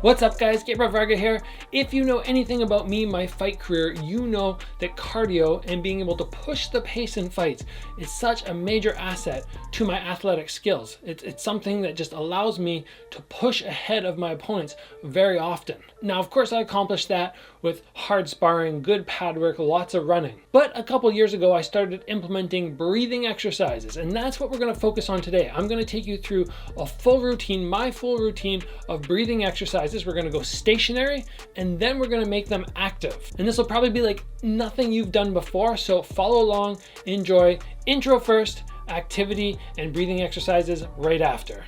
What's up guys, Gabriel Varga here. If you know anything about me, my fight career, you know that cardio and being able to push the pace in fights is such a major asset to my athletic skills. It's something that just allows me to push ahead of my opponents very often. Now, of course, I accomplished that with hard sparring, good pad work, lots of running. But a couple years ago, I started implementing breathing exercises, and that's what we're gonna focus on today. I'm gonna take you through a full routine, my full routine of breathing exercises. We're gonna go stationary, and then we're gonna make them active. And this will probably be like nothing you've done before, so follow along, enjoy. Intro first, activity and breathing exercises right after.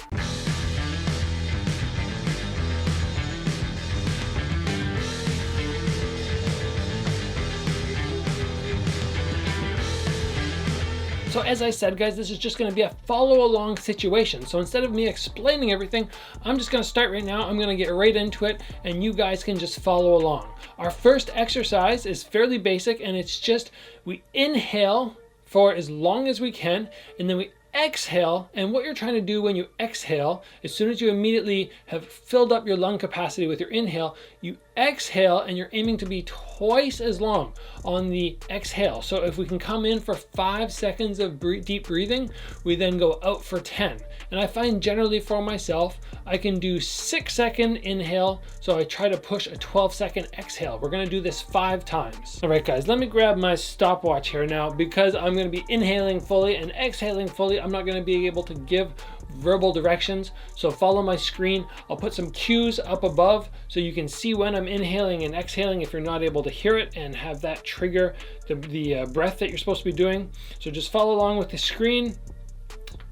So as I said, guys, this is just going to be a follow along situation. So instead of me explaining everything, I'm just going to start right now. I'm going to get right into it and you guys can just follow along. Our first exercise is fairly basic, and it's just we inhale for as long as we can, and then we exhale. And what you're trying to do when you exhale, as soon as you immediately have filled up your lung capacity with your inhale, you exhale and you're aiming to be twice as long on the exhale. So if we can come in for 5 seconds of deep breathing, we then go out for 10. And I find generally for myself, I can do 6-second inhale. So I try to push a 12-second exhale. We're gonna do this 5 times. All right, guys, let me grab my stopwatch here now, because I'm gonna be inhaling fully and exhaling fully. I'm not gonna be able to give verbal directions, so follow my screen. I'll put some cues up above so you can see when I'm inhaling and exhaling if you're not able to hear it and have that trigger the breath that you're supposed to be doing. So just follow along with the screen,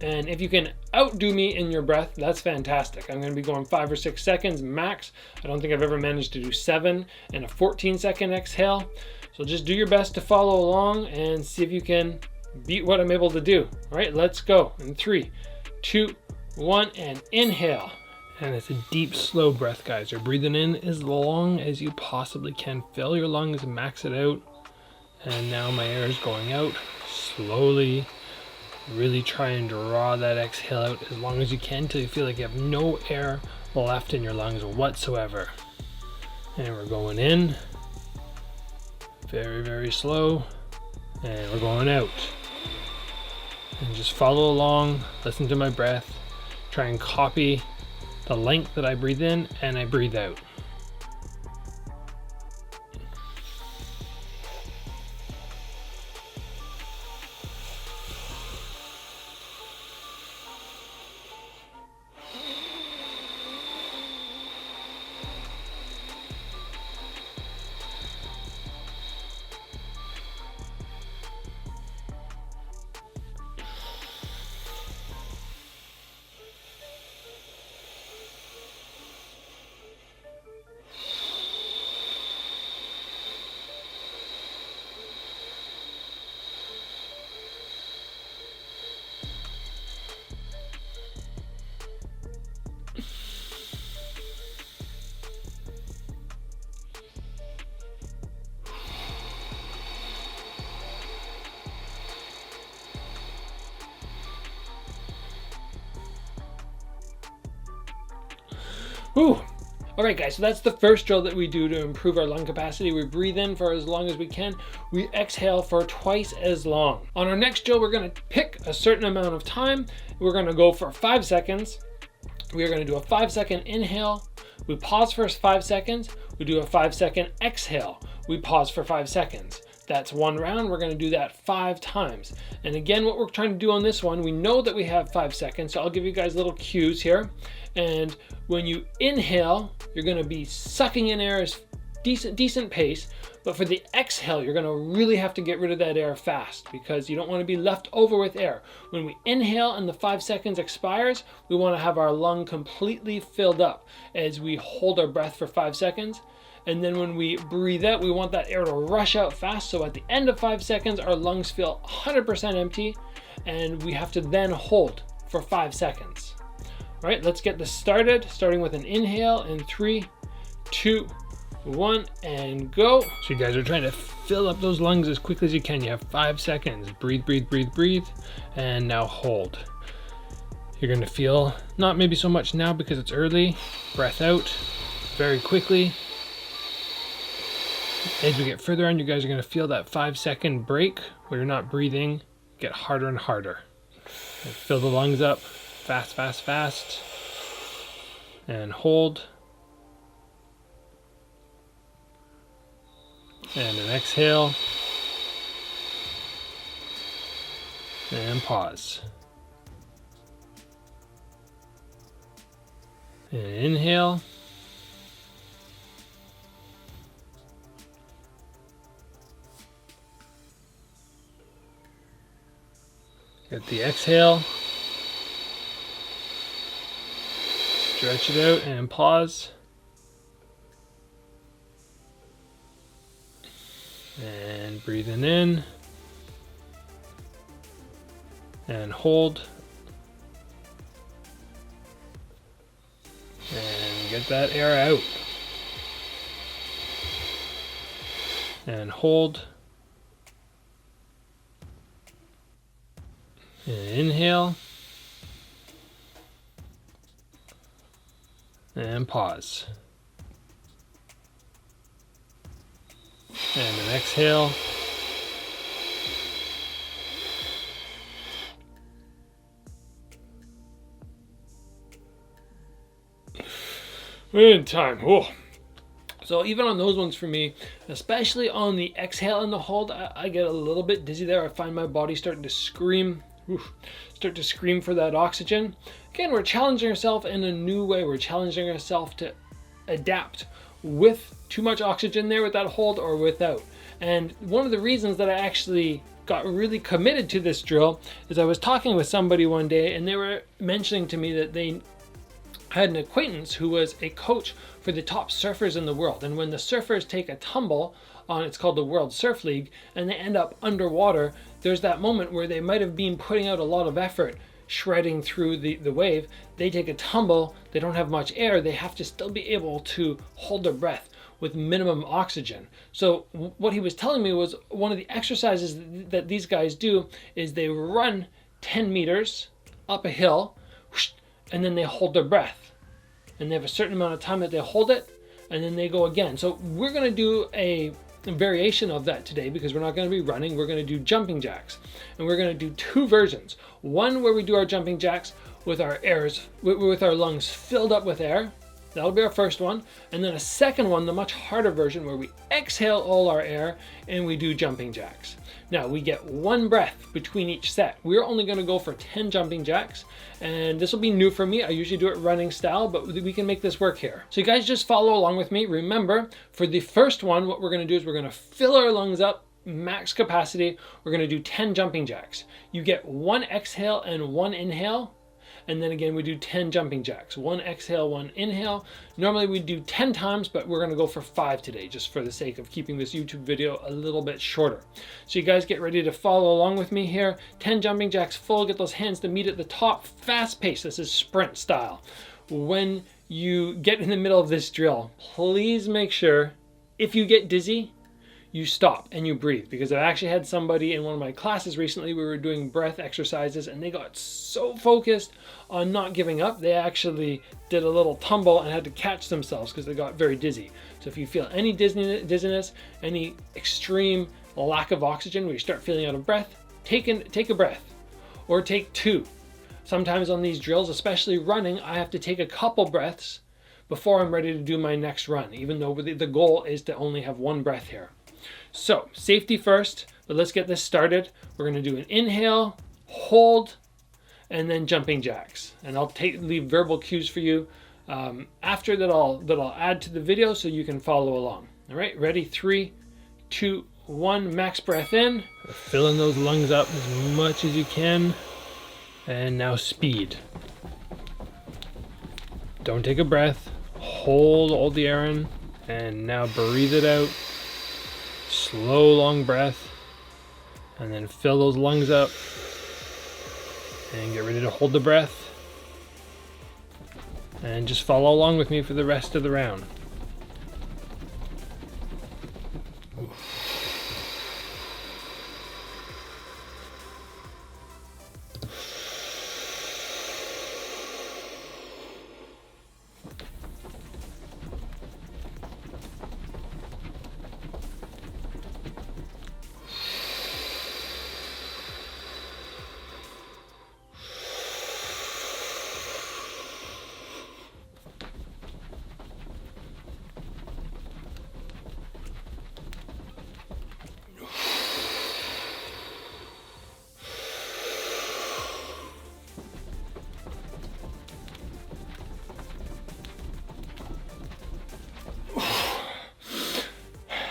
and if you can outdo me in your breath, that's fantastic. I'm going to be going 5 or 6 seconds max. I don't think I've ever managed to do 7 and a 14-second exhale. So just do your best to follow along and see if you can beat what I'm able to do. All right, let's go in 3, 2, 1, and inhale. And it's a deep, slow breath, guys. You're breathing in as long as you possibly can. Fill your lungs, max it out. And now my air is going out slowly. Really try and draw that exhale out as long as you can till you feel like you have no air left in your lungs whatsoever. And we're going in very, very slow. And we're going out. And just follow along, listen to my breath, try and copy the length that I breathe in and I breathe out. Whew. All right, guys, so that's the first drill that we do to improve our lung capacity. We breathe in for as long as we can. We exhale for twice as long. On our next drill, we're gonna pick a certain amount of time. We're gonna go for 5 seconds. We are gonna do a 5-second inhale. We pause for 5 seconds. We do a 5-second exhale. We pause for 5 seconds. That's one round. We're going to do that 5 times. And again, what we're trying to do on this one, we know that we have 5 seconds. So I'll give you guys little cues here. And when you inhale, you're going to be sucking in air as decent pace. But for the exhale, you're going to really have to get rid of that air fast, because you don't want to be left over with air. When we inhale and the 5 seconds expires, we want to have our lung completely filled up as we hold our breath for 5 seconds. And then when we breathe out, we want that air to rush out fast. So at the end of 5 seconds, our lungs feel 100% empty, and we have to then hold for 5 seconds. All right, let's get this started, starting with an inhale in 3, 2, 1, and go. So you guys are trying to fill up those lungs as quickly as you can. You have 5 seconds. Breathe, breathe, breathe, breathe, and now hold. You're gonna feel, not maybe so much now because it's early, breath out, very quickly. As we get further on, you guys are going to feel that 5-second break where you're not breathing get harder and harder. And fill the lungs up fast, fast, fast. And hold. And an exhale. And pause. And inhale. Get the exhale. Stretch it out and pause. And breathing in. And hold. And get that air out. And hold. And inhale. And pause. And an exhale. In time. Oh. So even on those ones for me, especially on the exhale and the hold, I get a little bit dizzy there. I find my body starting to scream. Start to scream for that oxygen. Again, we're challenging ourselves in a new way. We're challenging ourselves to adapt with too much oxygen there with that hold or without. And one of the reasons that I actually got really committed to this drill is I was talking with somebody one day and they were mentioning to me that they had an acquaintance who was a coach for the top surfers in the world. And when the surfers take a tumble on, it's called the World Surf League, and they end up underwater, there's that moment where they might have been putting out a lot of effort shredding through the wave. They take a tumble, they don't have much air, they have to still be able to hold their breath with minimum oxygen. So what he was telling me was one of the exercises that these guys do is they run 10 meters up a hill, and then they hold their breath. And they have a certain amount of time that they hold it, and then they go again. So we're going to do a variation of that today because we're not going to be running. We're going to do jumping jacks. And we're going to do two versions. One where we do our jumping jacks with our with our lungs filled up with air. That'll be our first one. And then a second one, the much harder version, where we exhale all our air and we do jumping jacks. Now, we get one breath between each set. We're only going to go for 10 jumping jacks, and this will be new for me. I usually do it running style, but we can make this work here. So you guys just follow along with me. Remember, for the first one, what we're going to do is we're going to fill our lungs up, max capacity. We're going to do 10 jumping jacks. You get one exhale and one inhale. And then again, we do 10 jumping jacks. One exhale, one inhale. Normally we do 10 times, but we're gonna go for 5 today, just for the sake of keeping this YouTube video a little bit shorter. So you guys get ready to follow along with me here. 10 jumping jacks full, get those hands to meet at the top, fast pace. This is sprint style. When you get in the middle of this drill, please make sure, if you get dizzy, you stop and you breathe, because I actually had somebody in one of my classes recently, we were doing breath exercises, and they got so focused on not giving up, they actually did a little tumble and had to catch themselves because they got very dizzy. So if you feel any dizziness, any extreme lack of oxygen, where you start feeling out of breath, take a breath or take 2. Sometimes on these drills, especially running, I have to take a couple breaths before I'm ready to do my next run, even though the goal is to only have 1 breath here. So safety first, but let's get this started. We're going to do an inhale, hold, and then jumping jacks. And I'll leave verbal cues for you after that I'll add to the video so you can follow along. All right, ready? 3, 2, 1. Max breath in. Filling those lungs up as much as you can. And now speed. Don't take a breath. Hold all the air in. And now breathe it out. Slow, long breath, and then fill those lungs up and get ready to hold the breath, and just follow along with me for the rest of the round.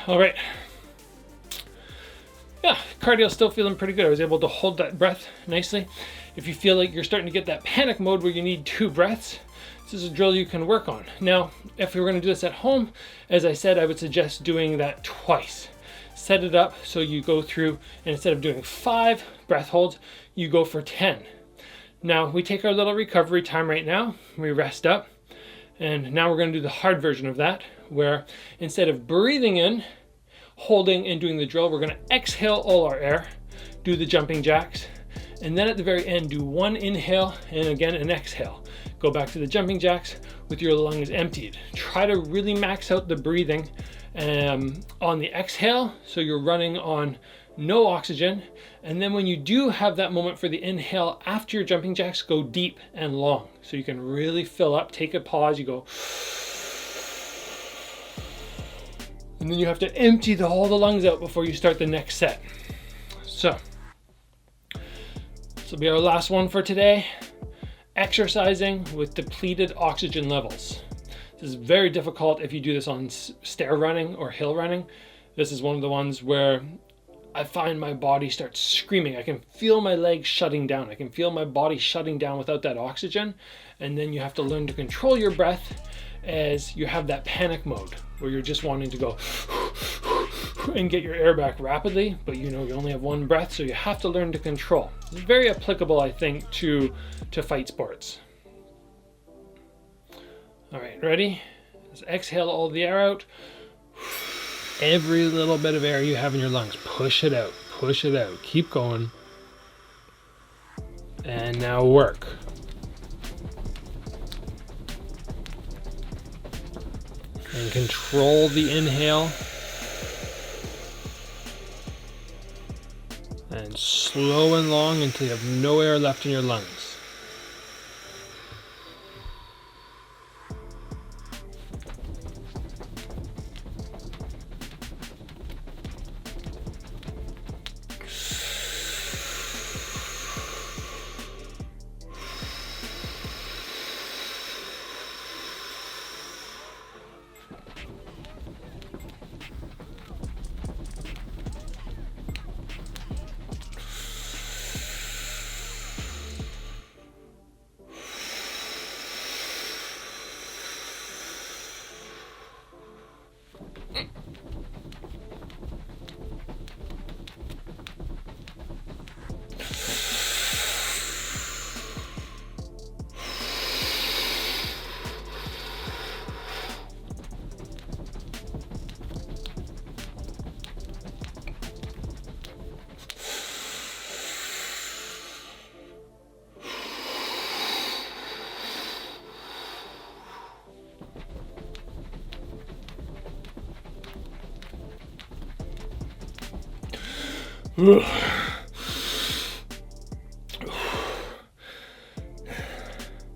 All right. Yeah, cardio still feeling pretty good. I was able to hold that breath nicely. If you feel like you're starting to get that panic mode where you need 2 breaths, this is a drill you can work on. Now, if you're going to do this at home, as I said, I would suggest doing that twice. Set it up so you go through, and instead of doing 5 breath holds, you go for 10. Now, we take our little recovery time right now. We rest up. And now we're going to do the hard version of that, where instead of breathing in, holding and doing the drill, we're going to exhale all our air, do the jumping jacks, and then at the very end, do 1 inhale and again an exhale. Go back to the jumping jacks with your lungs emptied. Try to really max out the breathing on the exhale, so you're running on no oxygen. And then when you do have that moment for the inhale after your jumping jacks, go deep and long. So you can really fill up, take a pause, you go. And then you have to empty all the lungs out before you start the next set. So this will be our last one for today. Exercising with depleted oxygen levels. This is very difficult if you do this on stair running or hill running. This is one of the ones where I find my body starts screaming. I can feel my legs shutting down. I can feel my body shutting down without that oxygen. And then you have to learn to control your breath as you have that panic mode where you're just wanting to go and get your air back rapidly, but you know you only have 1 breath, so you have to learn to control. It's very applicable, I think, to fight sports. All right, ready? Let's exhale all the air out. Every little bit of air you have in your lungs, push it out, push it out. Keep going. And now work. And control the inhale. And slow and long until you have no air left in your lungs.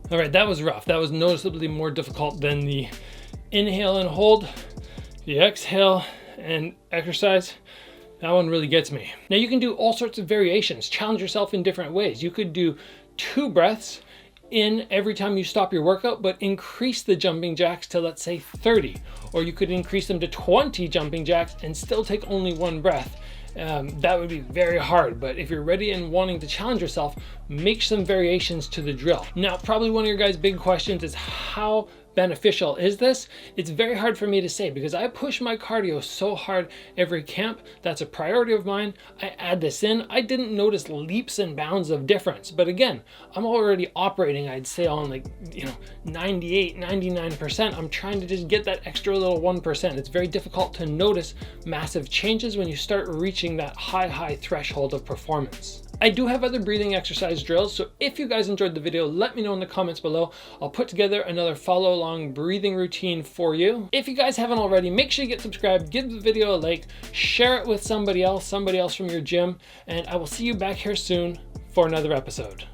All right, that was rough. That was noticeably more difficult than the inhale and hold, the exhale and exercise. That one really gets me. Now you can do all sorts of variations. Challenge yourself in different ways. You could do 2 breaths in every time you stop your workout, but increase the jumping jacks to, let's say, 30. Or you could increase them to 20 jumping jacks and still take only 1 breath. That would be very hard, but if you're ready and wanting to challenge yourself, make some variations to the drill. Now, probably one of your guys' big questions is how beneficial is this? It's very hard for me to say because I push my cardio so hard every camp. That's a priority of mine. I add this in. I didn't notice leaps and bounds of difference, but again, I'm already operating, I'd say, on 98, 99%. I'm trying to just get that extra little 1%. It's very difficult to notice massive changes when you start reaching that high threshold of performance. I do have other breathing exercise drills, so if you guys enjoyed the video, let me know in the comments below. I'll put together another follow along breathing routine for you. If you guys haven't already, make sure you get subscribed, give the video a like, share it with somebody else from your gym, and I will see you back here soon for another episode.